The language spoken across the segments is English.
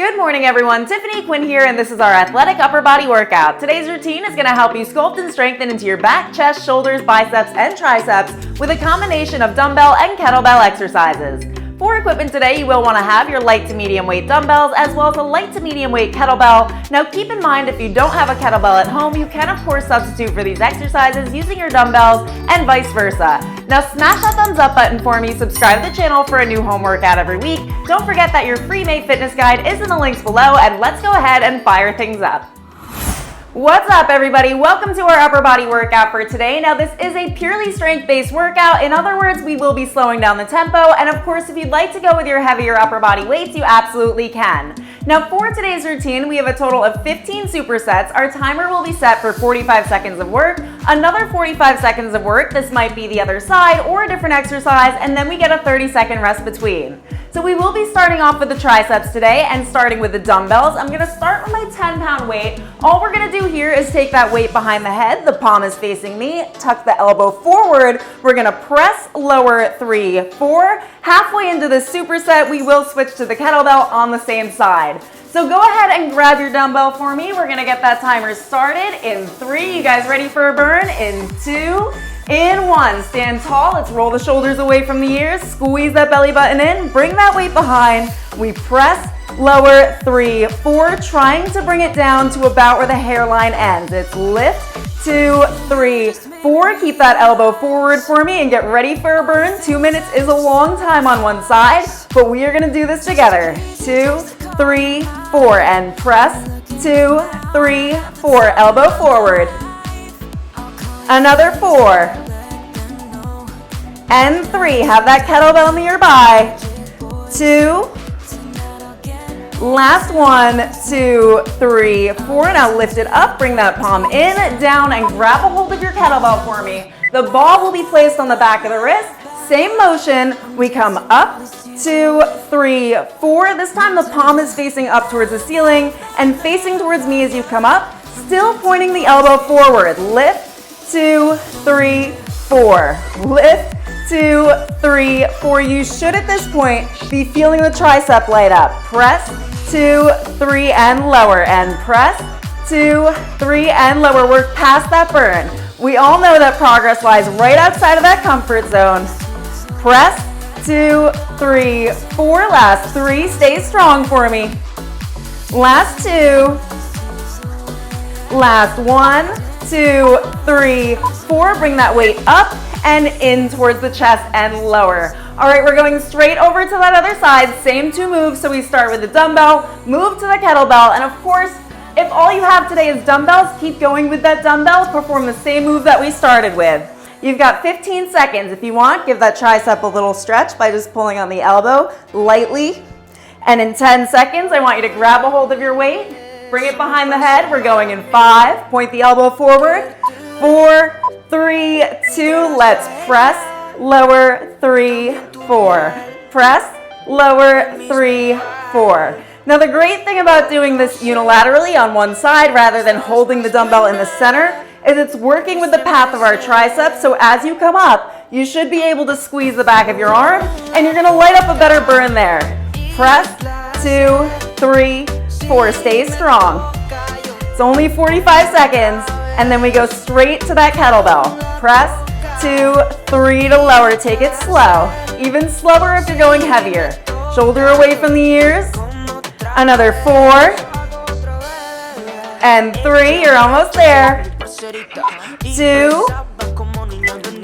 Good morning everyone, Tiffany Quinn here, and this is our athletic upper body workout. Today's routine is going to help you sculpt and strengthen into your back, chest, shoulders, biceps, and triceps with a combination of dumbbell and kettlebell exercises. For equipment today, you will want to have your light to medium weight dumbbells as well as a light to medium weight kettlebell. Now keep in mind, if you don't have a kettlebell at home, you can of course substitute for these exercises using your dumbbells and vice versa. Now smash that thumbs up button for me, subscribe to the channel for a new home workout every week. Don't forget that your free made fitness guide is in the links below, and let's go ahead and fire things up. What's up everybody? Welcome to our upper body workout for today. Now this is a purely strength-based workout. In other words, we will be slowing down the tempo, and of course if you'd like to go with your heavier upper body weights, you absolutely can. Now for today's routine, we have a total of 15 supersets. Our timer will be set for 45 seconds of work, another 45 seconds of work, this might be the other side or a different exercise, and then we get a 30-second rest between. So we will be starting off with the triceps today and starting with the dumbbells. I'm gonna start with my 10-pound weight. All we're gonna do here is take that weight behind the head, the palm is facing me, tuck the elbow forward. We're gonna press, lower, 3, 4. Halfway into the superset, we will switch to the kettlebell on the same side. So go ahead and grab your dumbbell for me. We're gonna get that timer started in 3. You guys ready for a burn? In 2, in 1. Stand tall, let's roll the shoulders away from the ears, squeeze that belly button in, bring that weight behind. We press, lower, 3, 4, trying to bring it down to about where the hairline ends. It's lift, 2, 3, 4. Keep that elbow forward for me and get ready for a burn. 2 minutes is a long time on one side, but we are gonna do this together. 2, 3, 4, and press, 2, 3, 4, elbow forward. Another 4, and 3, have that kettlebell nearby. 2, last 1, 2, 3, 4, now lift it up, bring that palm in, down, and grab a hold of your kettlebell for me. The ball will be placed on the back of the wrist, same motion, we come up, 2, 3, 4, this time the palm is facing up towards the ceiling and facing towards me as you come up, still pointing the elbow forward, lift, 2, 3, 4. Lift, 2, 3, 4. You should at this point be feeling the tricep light up. Press, 2, 3, and lower. And press, 2, 3, and lower. Work past that burn. We all know that progress lies right outside of that comfort zone. Press, 2, 3, 4. Last 3. Stay strong for me. Last 2. Last 1. 2, 3, 4, bring that weight up and in towards the chest and lower. All right, we're going straight over to that other side, same 2 moves. So we start with the dumbbell, move to the kettlebell, and of course, if all you have today is dumbbells, keep going with that dumbbell, perform the same move that we started with. You've got 15 seconds. If you want, give that tricep a little stretch by just pulling on the elbow lightly. And in 10 seconds, I want you to grab a hold of your weight, bring it behind the head. We're going in 5. Point the elbow forward. 4, 3, 2. Let's press, lower, 3, 4. Press, lower, 3, 4. Now the great thing about doing this unilaterally on one side rather than holding the dumbbell in the center is it's working with the path of our triceps. So as you come up, you should be able to squeeze the back of your arm and you're gonna light up a better burn there. Press, 2, 3, 4, stay strong. It's only 45 seconds, and then we go straight to that kettlebell. Press, 2, 3 to lower, take it slow. Even slower if you're going heavier. Shoulder away from the ears. Another 4, and 3, you're almost there. 2,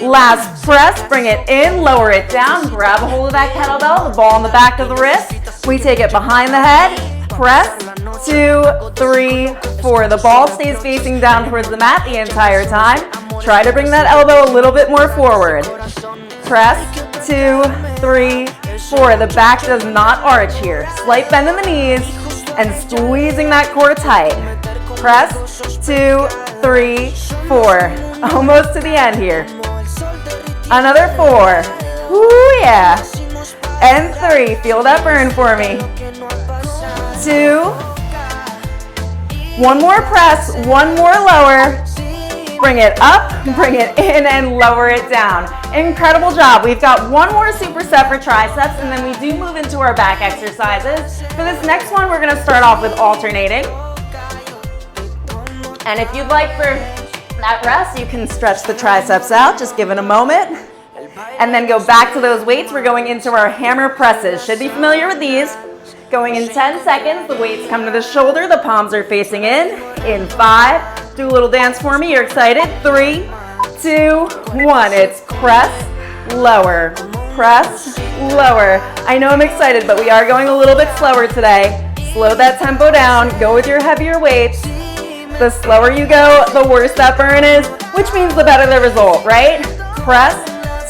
last press, bring it in, lower it down, grab a hold of that kettlebell, the ball on the back of the wrist. We take it behind the head, press, 2, 3, 4. The ball stays facing down towards the mat the entire time. Try to bring that elbow a little bit more forward. Press, 2, 3, 4. The back does not arch here. Slight bend in the knees and squeezing that core tight. Press, 2, 3, 4. Almost to the end here. Another 4. Woo, yeah. And 3. Feel that burn for me. 2. One more press, one more lower. Bring it up, bring it in, and lower it down. Incredible job. We've got one more superset for triceps, and then we do move into our back exercises. For this next one, we're gonna start off with alternating. And if you'd like for that rest, you can stretch the triceps out, just give it a moment. And then go back to those weights. We're going into our hammer presses. Should be familiar with these. Going in 10 seconds, the weights come to the shoulder, the palms are facing in 5. Do a little dance for me, you're excited. 3, 2, 1. It's press, lower, press, lower. I know I'm excited, but we are going a little bit slower today. Slow that tempo down, go with your heavier weights. The slower you go, the worse that burn is, which means the better the result, right? Press,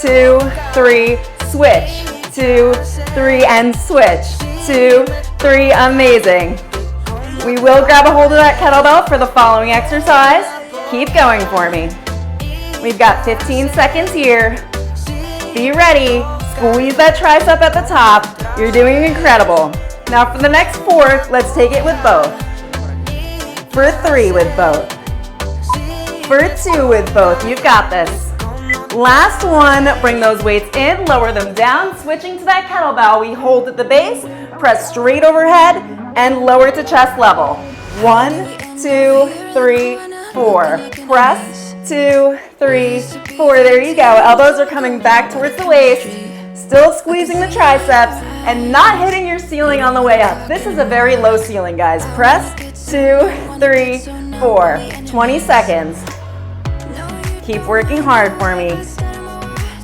2, 3, switch, 2, 3, and switch, 2, 3, amazing. We will grab a hold of that kettlebell for the following exercise. Keep going for me. We've got 15 seconds here. Be ready, squeeze that tricep at the top. You're doing incredible. Now for the next 4, let's take it with both. For 3 with both. For 2 with both, you've got this. Last one, bring those weights in, lower them down, switching to that kettlebell. We hold at the base, press straight overhead, and lower to chest level. 1, 2, 3, 4. Press, 2, 3, 4. There you go. Elbows are coming back towards the waist, still squeezing the triceps, and not hitting your ceiling on the way up. This is a very low ceiling, guys. Press, 2, 3, 4. 20 seconds. Keep working hard for me.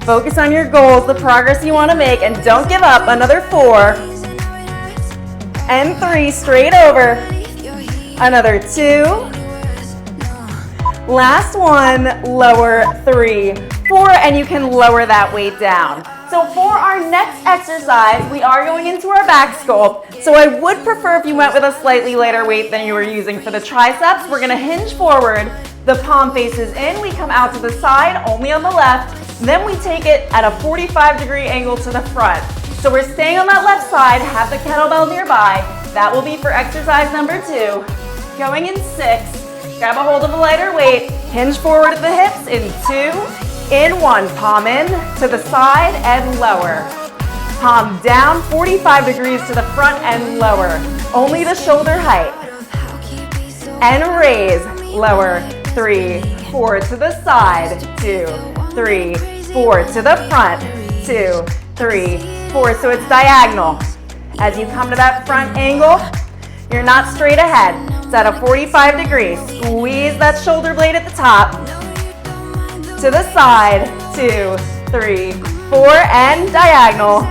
Focus on your goals, the progress you want to make, and don't give up. Another 4. And 3, straight over. Another 2. Last one, lower 3, 4, and you can lower that weight down. So for our next exercise, we are going into our back sculpt. So I would prefer if you went with a slightly lighter weight than you were using for the triceps. We're gonna hinge forward. The palm faces in, we come out to the side, only on the left. Then we take it at a 45-degree angle to the front. So we're staying on that left side, have the kettlebell nearby. That will be for exercise number 2. Going in 6, grab a hold of a lighter weight, hinge forward at the hips in 2, in 1, palm in, to the side and lower. Palm down, 45 degrees to the front and lower. Only the shoulder height. And raise, lower. 3, 4 to the side, 2, 3, 4 to the front, 2, 3, 4. So it's diagonal. As you come to that front angle, you're not straight ahead. It's at a 45 degrees. Squeeze that shoulder blade at the top. To the side, 2, 3, 4, and diagonal.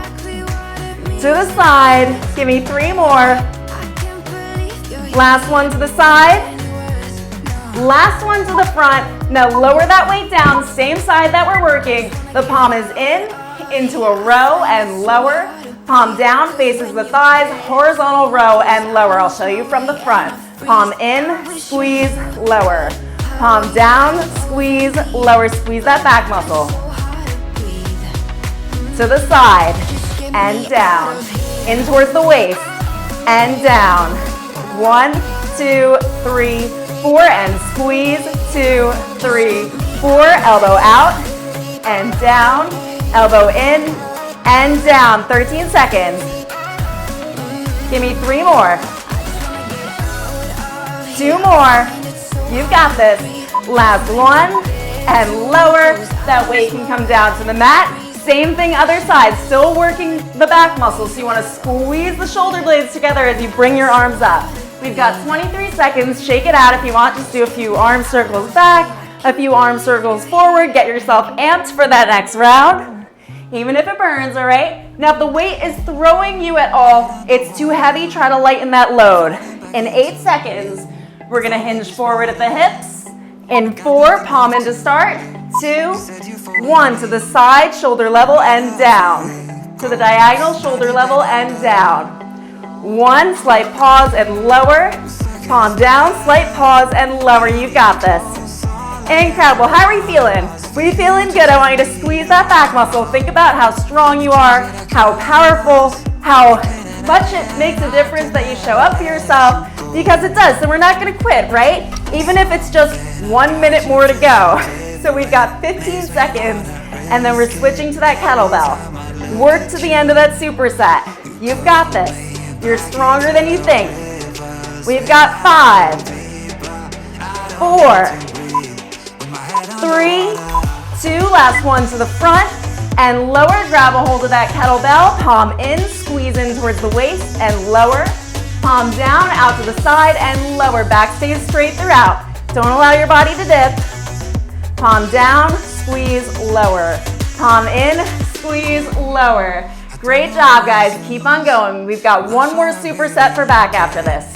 To the side, give me 3 more. Last one to the side. Last one to the front. Now lower that weight down, same side that we're working. The palm is in, into a row and lower. Palm down, faces the thighs, horizontal row and lower. I'll show you from the front. Palm in, squeeze, lower. Palm down, squeeze, lower. Squeeze that back muscle. To the side and down. In towards the waist and down. 1, 2, 3, 4, and squeeze, 2, 3, 4, elbow out, and down, elbow in, and down, 13 seconds. Give me 3 more. 2 more, you've got this. Last one, and lower, that weight can come down to the mat. Same thing other side, still working the back muscles, so you wanna squeeze the shoulder blades together as you bring your arms up. We've got 23 seconds. Shake it out if you want. Just do a few arm circles back, a few arm circles forward. Get yourself amped for that next round, even if it burns, all right? Now, if the weight is throwing you at all, it's too heavy, try to lighten that load. In 8 seconds, we're gonna hinge forward at the hips. In 4, palm in to start. 2, 1, to the side, shoulder level and down. To the diagonal, shoulder level and down. 1, slight pause and lower. Palm down, slight pause and lower. You got this. Incredible. How are you feeling? Are you feeling good? I want you to squeeze that back muscle. Think about how strong you are, how powerful, how much it makes a difference that you show up for yourself. because it does. So we're not gonna quit, right? Even if it's just 1 minute more to go. So we've got 15 seconds, and then we're switching to that kettlebell. Work to the end of that superset. You've got this. You're stronger than you think. We've got 5, 4, 3, 2, last one to the front, and lower. Grab a hold of that kettlebell, palm in, squeeze in towards the waist, and lower. Palm down, out to the side, and lower. Back stays straight throughout. Don't allow your body to dip. Palm down, squeeze, lower. Palm in, squeeze, lower. Great job, guys. Keep on going. We've got one more superset for back after this.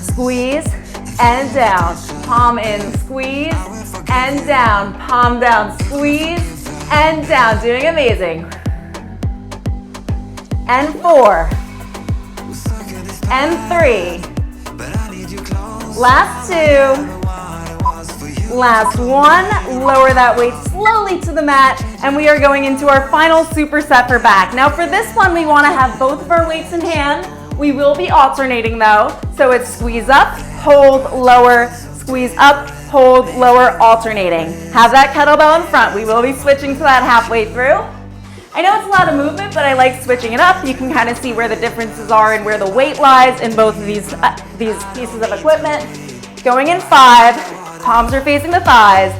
Squeeze and down. Palm in, squeeze and down. Palm down, squeeze and down. Doing amazing. And 4. And 3. Last 2. Last 1. Lower that weight slowly to the mat, and we are going into our final superset for back. Now for this one, we want to have both of our weights in hand. We will be alternating though, so it's squeeze up, hold, lower, squeeze up, hold, lower, alternating. Have that kettlebell in front. We will be switching to that halfway through. I know it's a lot of movement, but I like switching it up. You can kind of see where the differences are and where the weight lies in both of these pieces of equipment. Going in 5, palms are facing the thighs.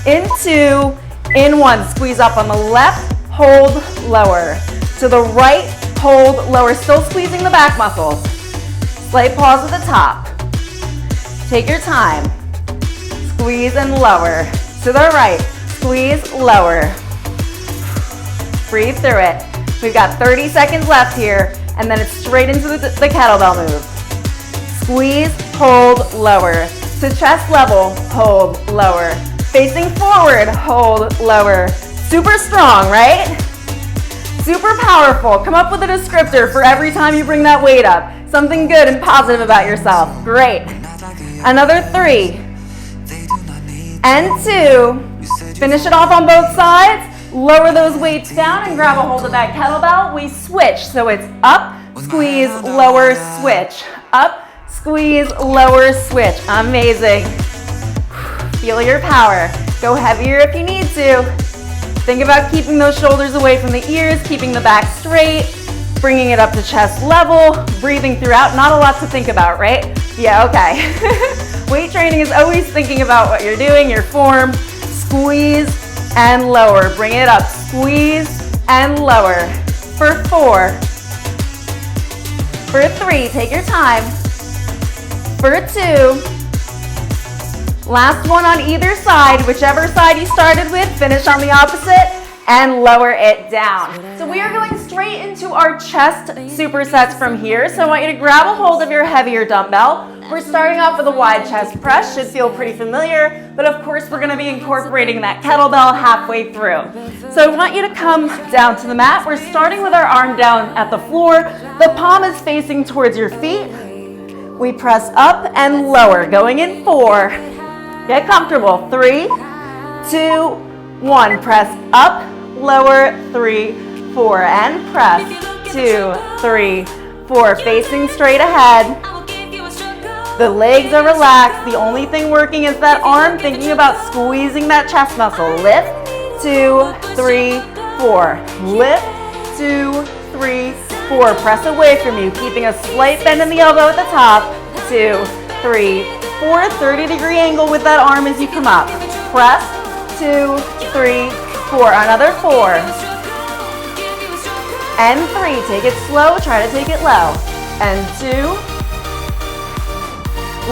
In 2, in 1, squeeze up on the left, hold, lower. To the right, hold, lower, still squeezing the back muscles. Slight pause at the top. Take your time. Squeeze and lower. To the right, squeeze, lower. Breathe through it. We've got 30 seconds left here, and then it's straight into the kettlebell move. Squeeze, hold, lower. To chest level, hold, lower. Facing forward, hold, lower. Super strong, right? Super powerful. Come up with a descriptor for every time you bring that weight up. Something good and positive about yourself. Great. Another 3. And 2. Finish it off on both sides. Lower those weights down and grab a hold of that kettlebell. We switch, so it's up, squeeze, lower, switch. Up, squeeze, lower, switch. Amazing. Feel your power. Go heavier if you need to. Think about keeping those shoulders away from the ears, keeping the back straight, bringing it up to chest level, breathing throughout. Not a lot to think about, right? Yeah, okay. Weight training is always thinking about what you're doing, your form. Squeeze and lower. Bring it up. Squeeze and lower. For 4. For 3, take your time. For 2. Last one on either side. Whichever side you started with, finish on the opposite and lower it down. So we are going straight into our chest supersets from here. So I want you to grab a hold of your heavier dumbbell. We're starting off with a wide chest press. Should feel pretty familiar, but of course we're gonna be incorporating that kettlebell halfway through. So I want you to come down to the mat. We're starting with our arm down at the floor. The palm is facing towards your feet. We press up and lower, going in 4. Get comfortable. 3, 2, 1. Press up, lower, 3, 4, and press. 2, 3, 4. Facing straight ahead. The legs are relaxed. The only thing working is that arm, thinking about squeezing that chest muscle. Lift, 2, 3, 4. Lift, 2, 3, 4. Press away from you, keeping a slight bend in the elbow at the top. 2, 3, 4. 30-degree angle with that arm as you come up. Press, 2, 3, 4. Another 4. And 3. Take it slow. Try to take it low. And 2.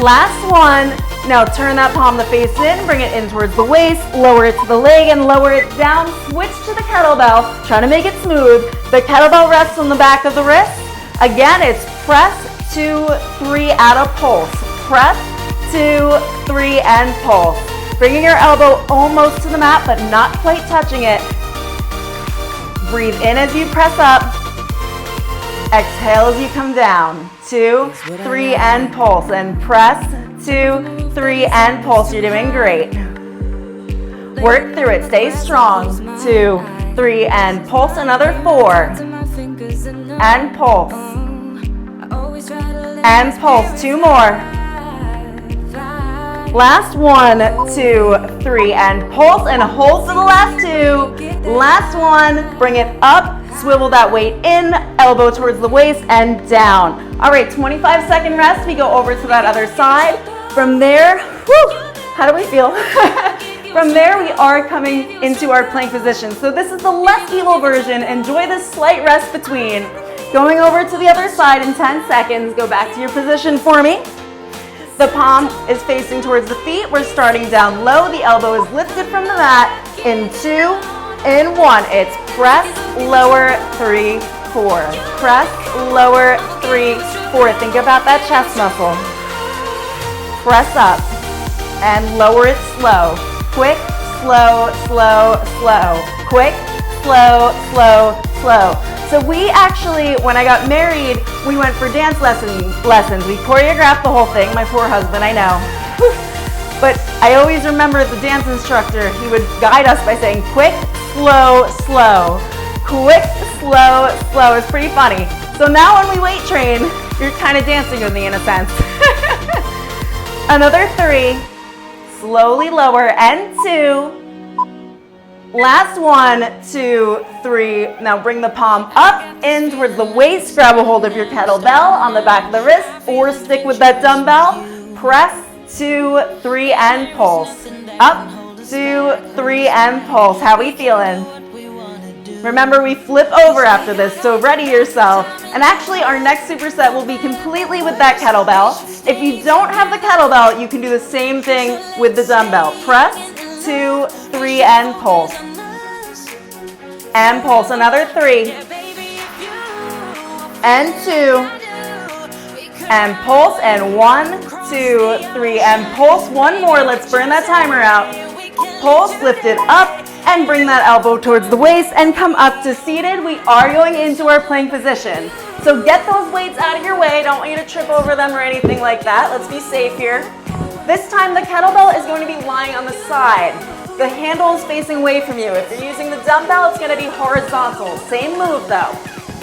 Last 1. Now turn that palm to face in, bring it in towards the waist, lower it to the leg and lower it down. Switch to the kettlebell. Try to make it smooth. The kettlebell rests on the back of the wrist. Again, it's press, 2, 3, add a pulse. Press, 2, 3, and pulse. Bringing your elbow almost to the mat, but not quite touching it. Breathe in as you press up. Exhale as you come down. 2, 3, and pulse. And press, 2, 3, and pulse. You're doing great. Work through it. Stay strong. 2, 3, and pulse. Another 4. And pulse. and pulse. 2 more. Last 1, 2, 3, and pulse, and hold for the last 2. Last 1, bring it up, swivel that weight in, elbow towards the waist, and down. All right, 25-second rest. We go over to that other side. From there, how do we feel? From there, we are coming into our plank position. So this is the less evil version. Enjoy this slight rest between. Going over to the other side in 10 seconds. Go back to your position for me. The palm is facing towards the feet. We're starting down low. The elbow is lifted from the mat. In 2, in 1. It's press, lower, 3, 4. Press, lower, 3, 4. Think about that chest muscle. Press up and lower it slow. Quick, slow, slow, slow. Quick, slow, slow, slow. So we actually, when I got married, we went for dance lessons. We choreographed the whole thing. My poor husband, I know. But I always remember the dance instructor, he would guide us by saying quick, slow, slow. Quick, slow, slow. It's pretty funny. So now when we weight train, you're kind of dancing with me in a sense. Another 3. Slowly lower, and 2. Last 1, 2, 3. Now bring the palm up in towards the waist. Grab a hold of your kettlebell on the back of the wrist, or stick with that dumbbell. Press, 2, 3, and pulse. Up, 2, 3, and pulse. How we feeling? Remember, we flip over after this, so ready yourself. And actually, our next superset will be completely with that kettlebell. If you don't have the kettlebell, you can do the same thing with the dumbbell. Press, 2, 3, and pulse. And pulse. Another 3. And 2. And pulse. And 1, 2, 3, and pulse. One more. Let's burn that timer out. Pulse, lift it up, and bring that elbow towards the waist and come up to seated. We are going into our plank position. So get those weights out of your way. Don't want you to trip over them or anything like that. Let's be safe here. This time the kettlebell is going to be lying on the side. The handle is facing away from you. If you're using the dumbbell, it's going to be horizontal. Same move though.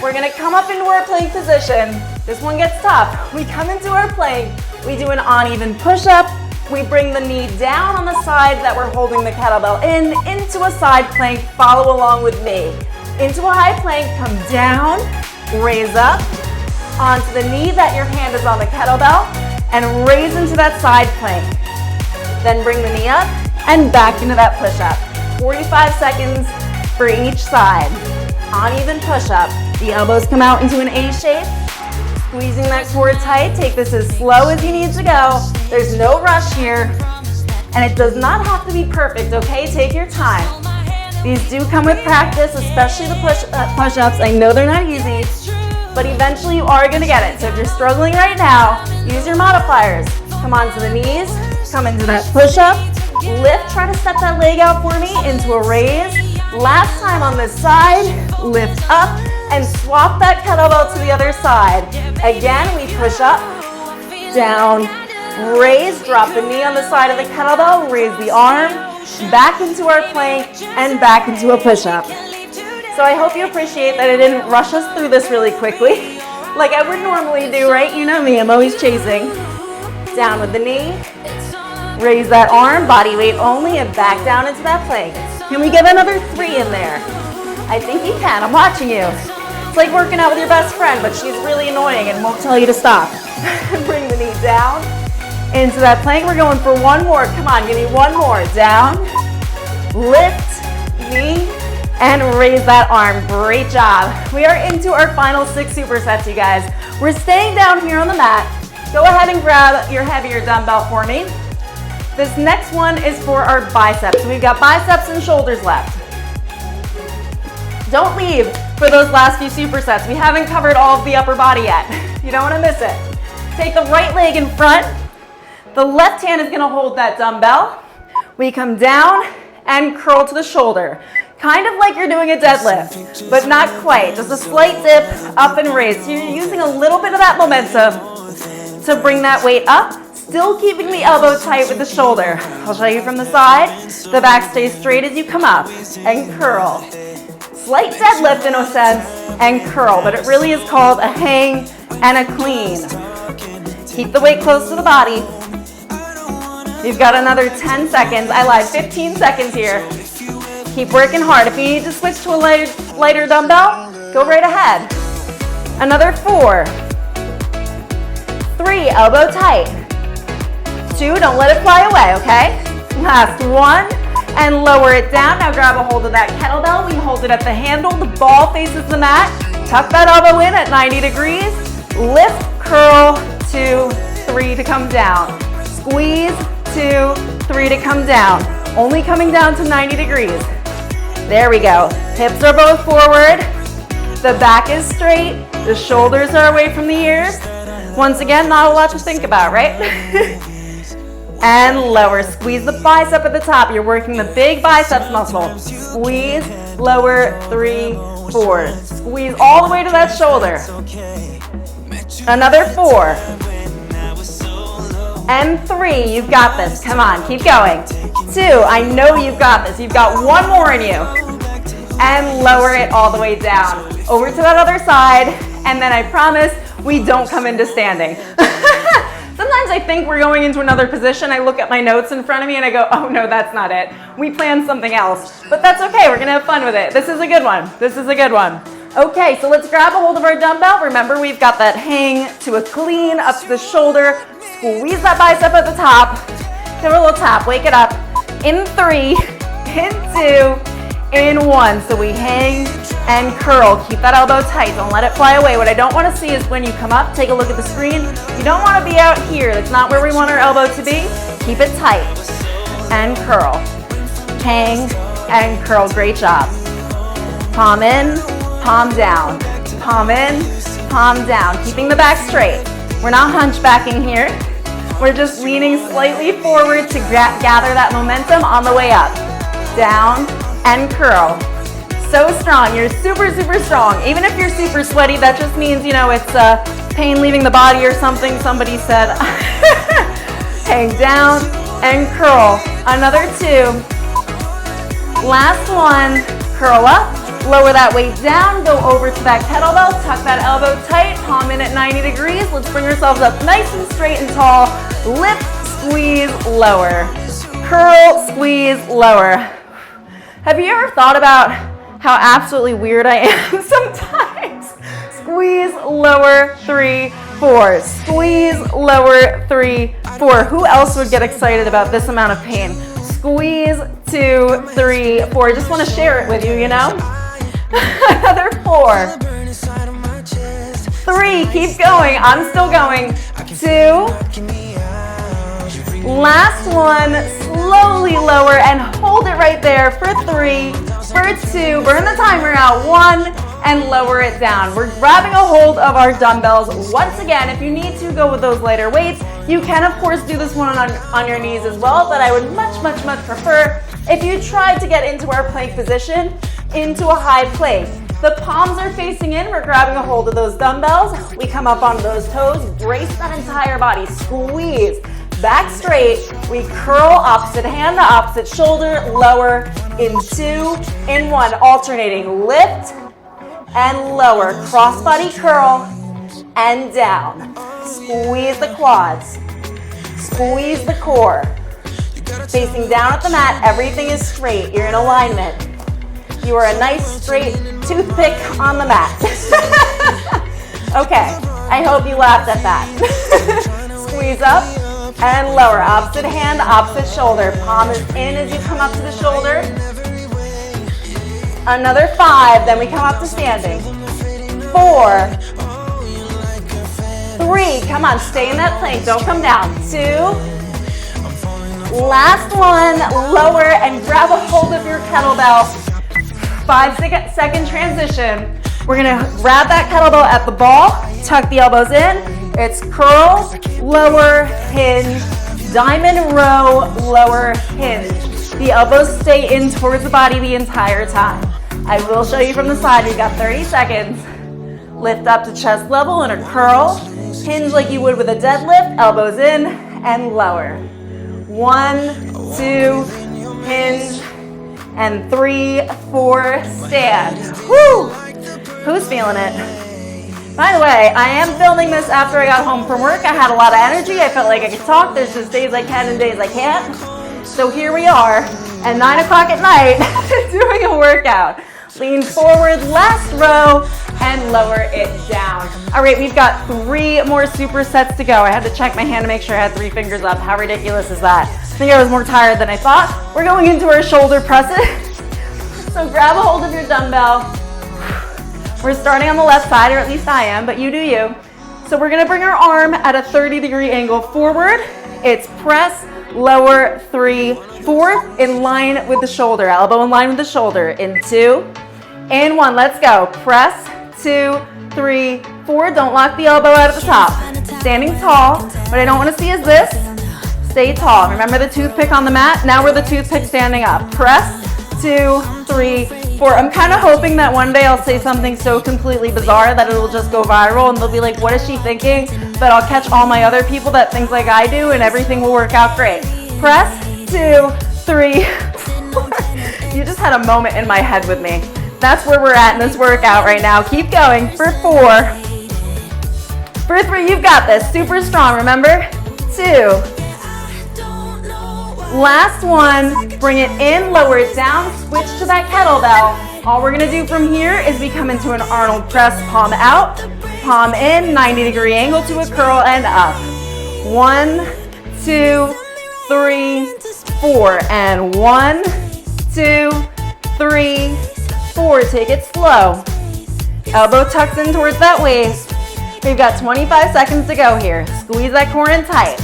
We're going to come up into our plank position. This one gets tough. We come into our plank. We do an uneven push-up. We bring the knee down on the side that we're holding the kettlebell in, into a side plank. Follow along with me. Into a high plank, come down, raise up, onto the knee that your hand is on the kettlebell, and raise into that side plank. Then bring the knee up and back into that push-up. 45 seconds for each side. Uneven push-up. The elbows come out into an A shape. Squeezing that core tight. Take this as slow as you need to go. There's no rush here. And it does not have to be perfect, okay? Take your time. These do come with practice, especially the push-ups. I know they're not easy, but eventually you are gonna get it. So if you're struggling right now, use your modifiers. Come onto the knees, come into that push-up, lift, try to step that leg out for me into a raise. Last time on this side, lift up, and swap that kettlebell to the other side. Again, we push up, down, raise, drop the knee on the side of the kettlebell, raise the arm, back into our plank, and back into a push-up. So I hope you appreciate that I didn't rush us through this really quickly, like I would normally do, right? You know me, I'm always chasing. Down with the knee, raise that arm, body weight only, and back down into that plank. Can we get another 3 in there? I think you can, I'm watching you. It's like working out with your best friend, but she's really annoying and won't tell you to stop. Bring the knee down into that plank. We're going for one more. Come on, give me one more. Down, lift, knee, and raise that arm. Great job. We are into our final 6 supersets, you guys. We're staying down here on the mat. Go ahead and grab your heavier dumbbell for me. This next one is for our biceps. We've got biceps and shoulders left. Don't leave for those last few supersets. We haven't covered all of the upper body yet. You don't want to miss it. Take the right leg in front. The left hand is going to hold that dumbbell. We come down and curl to the shoulder. Kind of like you're doing a deadlift, but not quite. Just a slight dip, up and raise. So you're using a little bit of that momentum to bring that weight up, still keeping the elbow tight with the shoulder. I'll show you from the side. The back stays straight as you come up and curl. Slight deadlift in a sense and curl, but it really is called a hang and a clean. Keep the weight close to the body. You've got another 10 seconds. I lied, 15 seconds here. Keep working hard. If you need to switch to a lighter dumbbell, go right ahead. Another 4. 3, elbow tight. 2, don't let it fly away, okay? Last 1, and lower it down. Now grab a hold of that kettlebell. We hold it at the handle. The ball faces the mat. Tuck that elbow in at 90 degrees. Lift, curl, 2, 3 to come down. Squeeze, 2, 3 to come down. Only coming down to 90 degrees. There we go. Hips are both forward. The back is straight. The shoulders are away from the ears. Once again, not a lot to think about, right? And lower. Squeeze the bicep at the top. You're working the big biceps muscle. Squeeze, lower, 3, 4. Squeeze all the way to that shoulder. Another 4. And 3, you've got this. Come on, keep going. 2, I know you've got this. You've got 1 more in you. And lower it all the way down. Over to that other side, and then I promise we don't come into standing. Sometimes I think we're going into another position. I look at my notes in front of me and I go, oh no, that's not it. We planned something else. But that's okay, we're gonna have fun with it. This is a good one. This is a good one. Okay, so let's grab a hold of our dumbbell. Remember, we've got that hang to a clean up to the shoulder. Squeeze that bicep at the top. Give it a little tap, wake it up. In 3, in 2, in 1. So we hang and curl. Keep that elbow tight. Don't let it fly away. What I don't want to see is when you come up, take a look at the screen. You don't want to be out here. That's not where we want our elbow to be. Keep it tight and curl. Hang and curl. Great job. Palm in, palm down. Palm in, palm down. Keeping the back straight. We're not hunchbacking here. We're just leaning slightly forward to gather that momentum on the way up. Down and curl. So strong. You're super, super strong. Even if you're super sweaty, that just means, it's pain leaving the body or something. Somebody said. Hang down and curl. Another 2. Last 1. Curl up. Lower that weight down. Go over to that kettlebell. Tuck that elbow tight. Palm in at 90 degrees. Let's bring ourselves up nice and straight and tall. Lift, squeeze, lower. Curl, squeeze, lower. Have you ever thought about how absolutely weird I am sometimes? Squeeze, lower, 3, 4. Squeeze, lower, 3, 4. Who else would get excited about this amount of pain? Squeeze, 2, 3, 4. I just want to share it with you, Another 4. 3, keep going. I'm still going. 2. Last 1, slowly lower and hold it right there for 3, for 2, burn the timer out, 1, and lower it down. We're grabbing a hold of our dumbbells. Once again, if you need to go with those lighter weights, you can of course do this one on your knees as well, but I would much, much, much prefer if you tried to get into our plank position, into a high plank. The palms are facing in, we're grabbing a hold of those dumbbells. We come up onto those toes, brace that entire body, squeeze. Back straight, we curl opposite hand to opposite shoulder, lower, in 2, in 1, alternating, lift and lower, cross-body curl and down. Squeeze the quads, squeeze the core. Facing down at the mat, everything is straight, you're in alignment. You are a nice straight toothpick on the mat. Okay, I hope you laughed at that. Squeeze up. And lower, opposite hand, opposite shoulder. Palm is in as you come up to the shoulder. Another 5, then we come up to standing. 4, 3, come on, stay in that plank, don't come down. 2, last 1, lower and grab a hold of your kettlebell. 5-second transition. We're gonna grab that kettlebell at the ball, tuck the elbows in. It's curl, lower, hinge, diamond row, lower, hinge. The elbows stay in towards the body the entire time. I will show you from the side. You've got 30 seconds. Lift up to chest level in a curl. Hinge like you would with a deadlift. Elbows in and lower. 1, 2, hinge, and 3, 4, stand. Woo! Who's feeling it? By the way, I am filming this after I got home from work. I had a lot of energy. I felt like I could talk. There's just days I can and days I can't. So here we are at 9 o'clock at night doing a workout. Lean forward, last row, and lower it down. All right, we've got 3 more supersets to go. I had to check my hand to make sure I had 3 fingers up. How ridiculous is that? I think I was more tired than I thought. We're going into our shoulder presses. So grab a hold of your dumbbell. We're starting on the left side, or at least I am, but you do you. So we're gonna bring our arm at a 30-degree angle forward. It's press, lower, 3, 4, in line with the shoulder. Elbow in line with the shoulder. In 2, in 1, let's go. Press, 2, 3, 4. Don't lock the elbow out at the top. Standing tall. What I don't wanna see is this. Stay tall. Remember the toothpick on the mat? Now we're the toothpick standing up. Press, 2, 3, 4. I'm kind of hoping that one day I'll say something so completely bizarre that it'll just go viral and they'll be like, what is she thinking? But I'll catch all my other people that think like I do and everything will work out great. Press, 2, 3, 4. You just had a moment in my head with me. That's where we're at in this workout right now. Keep going for 4. For 3, you've got this. Super strong, remember? 2. Last one, bring it in, lower it down, switch to that kettlebell. All we're gonna do from here is we come into an Arnold press, palm out, palm in, 90-degree angle to a curl and up. 1, 2, 3, 4, and 1, 2, 3, 4. Take it slow. Elbow tucks in towards that waist. We've got 25 seconds to go here. Squeeze that core in tight.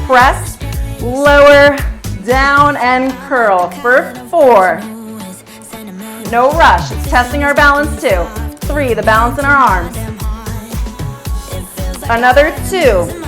Press, lower, down, and curl for 4. No rush. It's testing our balance too. 3, the balance in our arms. Another 2.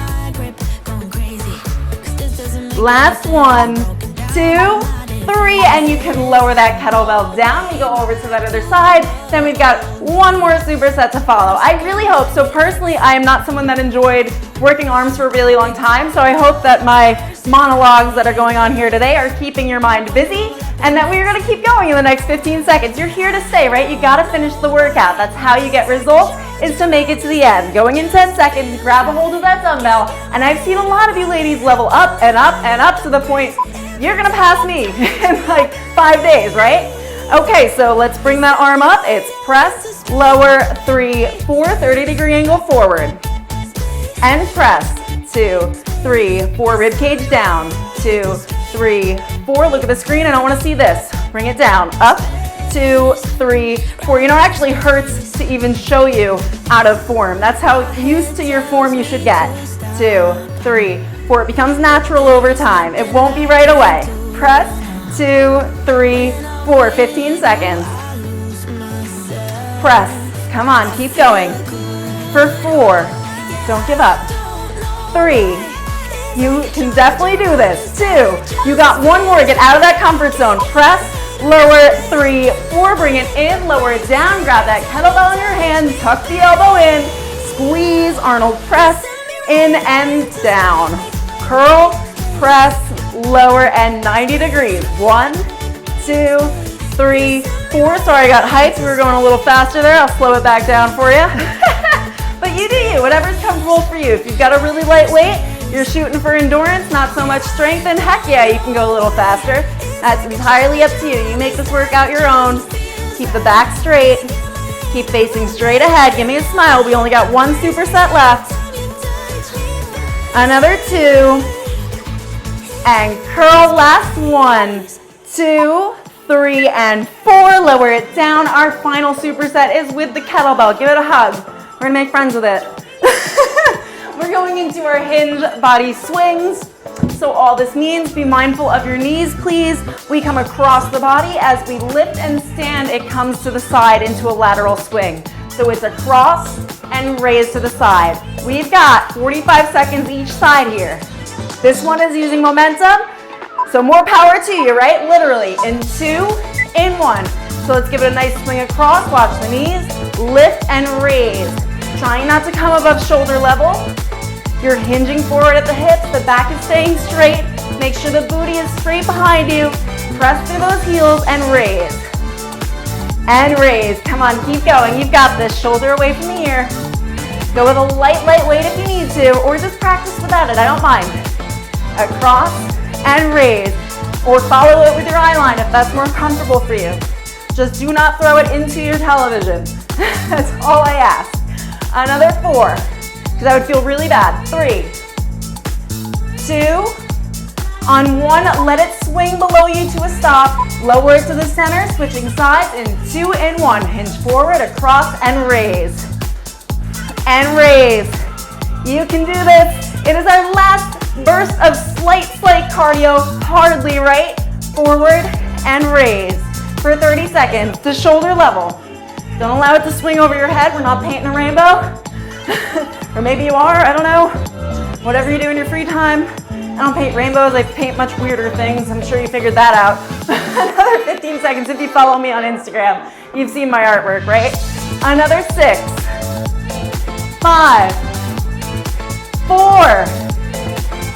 Last 1, 2, 3, and you can lower that kettlebell down. We go over to that other side. Then we've got 1 more superset to follow. I really hope, so personally, I am not someone that enjoyed working arms for a really long time, so I hope that my monologues that are going on here today are keeping your mind busy and that we're gonna keep going in the next 15 seconds. You're here to stay, right? You gotta finish the workout. That's how you get results, is to make it to the end. Going in 10 seconds, grab a hold of that dumbbell, and I've seen a lot of you ladies level up and up and up to the point you're gonna pass me in like 5 days, right? Okay, so let's bring that arm up. It's press, lower, 3, 4, 30-degree angle forward. And press, 2, 3, 4, rib cage down, 2, 3, 4. Look at the screen, I don't wanna see this. Bring it down, up, 2, 3, 4. You know, it actually hurts to even show you out of form. That's how used to your form you should get. 2, 3, 4. It becomes natural over time. It won't be right away. Press, 2, 3, 4. 15 seconds. Press. Come on, keep going. For 4. Don't give up. 3. You can definitely do this. 2. You got 1 more. Get out of that comfort zone. Press, lower, 3, 4. Bring it in, lower it down. Grab that kettlebell in your hand. Tuck the elbow in. Squeeze, Arnold press, in and down. Curl, press, lower, and 90 degrees. 1, 2, 3, 4. Sorry, I got hyped. We were going a little faster there. I'll slow it back down for you. But you do you, whatever's comfortable for you. If you've got a really light weight, you're shooting for endurance, not so much strength, then heck yeah, you can go a little faster. That's entirely up to you. You make this workout your own. Keep the back straight. Keep facing straight ahead. Give me a smile. We only got 1 superset left. Another 2. And curl, last 1, 2, 3, and 4. Lower it down. Our final superset is with the kettlebell. Give it a hug. We're gonna make friends with it. We're going into our hinge body swings. So all this means, be mindful of your knees, please. We come across the body. As we lift and stand, it comes to the side into a lateral swing. So it's a cross and raise to the side. We've got 45 seconds each side here. This one is using momentum, so more power to you, right? Literally, in 2, in 1. So let's give it a nice swing across. Watch the knees, lift and raise. Trying not to come above shoulder level. You're hinging forward at the hips, the back is staying straight. Make sure the booty is straight behind you. Press through those heels and raise. and raise. Come on, keep going. You've got this. Shoulder away from the ear. Go with a light weight if you need to, or just practice without it. I don't mind. Across and raise, or follow it with your eye line if that's more comfortable for you. Just do not throw it into your television. That's all I ask. Another 4, because that would feel really bad. 3, 2, on 1, let it swing below you to a stop. Lower it to the center, switching sides in 2 and 1. Hinge forward, across, and raise. And raise. You can do this. It is our last burst of slight cardio. Hardly, right? Forward and raise for 30 seconds to shoulder level. Don't allow it to swing over your head. We're not painting a rainbow. Or maybe you are, I don't know. Whatever you do in your free time. I don't paint rainbows, I paint much weirder things. I'm sure you figured that out. Another 15 seconds if you follow me on Instagram. You've seen my artwork, right? Another 6, 5, 4,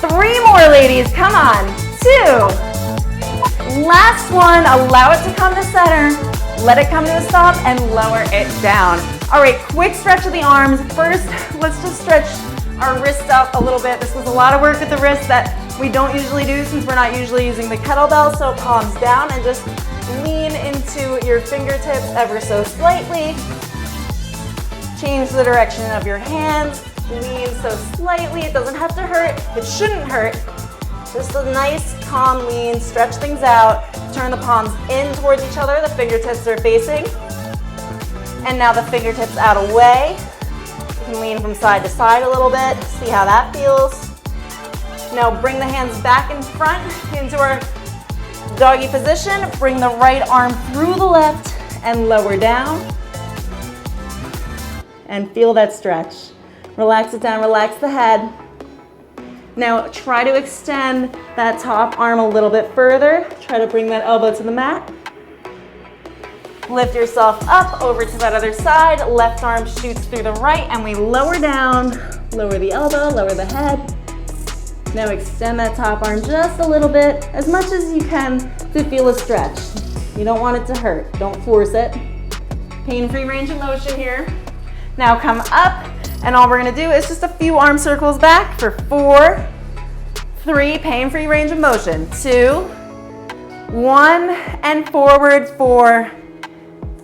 3 more, ladies, come on. 2, last one, allow it to come to center. Let it come to a stop and lower it down. All right, quick stretch of the arms. First, let's just stretch our wrists up a little bit. This was a lot of work with the wrists that we don't usually do since we're not usually using the kettlebell. So palms down and just lean into your fingertips ever so slightly. Change the direction of your hands. Lean so slightly. It doesn't have to hurt. It shouldn't hurt. Just a nice, calm lean. Stretch things out. Turn the palms in towards each other. The fingertips are facing. And now the fingertips out away. You can lean from side to side a little bit. See how that feels. Now bring the hands back in front into our doggy position. Bring the right arm through the left and lower down. And feel that stretch. Relax it down, relax the head. Now try to extend that top arm a little bit further. Try to bring that elbow to the mat. Lift yourself up over to that other side. Left arm shoots through the right and we lower down. Lower the elbow, lower the head. Now extend that top arm just a little bit, as much as you can to feel a stretch. You don't want it to hurt, don't force it. Pain-free range of motion here. Now come up, and all we're gonna do is just a few arm circles back for 4, 3, pain-free range of motion. 2, 1, and forward 4,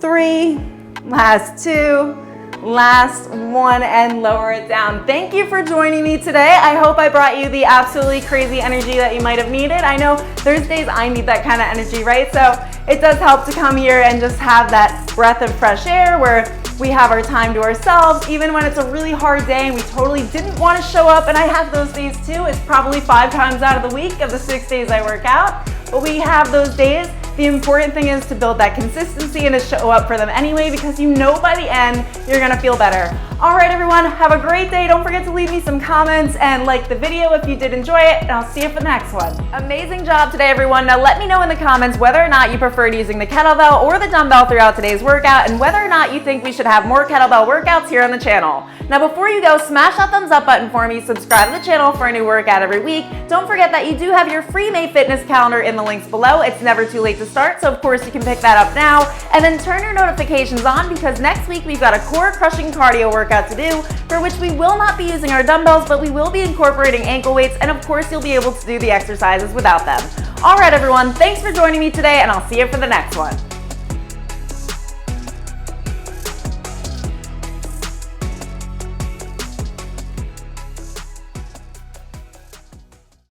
3, last 2, last 1, and lower it down. Thank you for joining me today. I hope I brought you the absolutely crazy energy that you might have needed. I know Thursdays I need that kind of energy, right? So it does help to come here and just have that breath of fresh air where we have our time to ourselves, even when it's a really hard day and we totally didn't want to show up, and I have those days too. It's probably 5 times out of the week of the 6 days I work out, but we have those days. The important thing is to build that consistency and to show up for them anyway, because you know by the end you're gonna feel better. All right, everyone, have a great day. Don't forget to leave me some comments and like the video if you did enjoy it, and I'll see you for the next one. Amazing job today, everyone. Now let me know in the comments whether or not you preferred using the kettlebell or the dumbbell throughout today's workout, and whether or not you think we should have more kettlebell workouts here on the channel. Now before you go, smash that thumbs up button for me, subscribe to the channel for a new workout every week. Don't forget that you do have your free May Fitness calendar in the links below. It's never too late to start, so of course you can pick that up now, and then turn your notifications on, because next week we've got a core crushing cardio workout to do, for which we will not be using our dumbbells, but we will be incorporating ankle weights, and of course you'll be able to do the exercises without them. All right, everyone, thanks for joining me today, and I'll see you for the next one.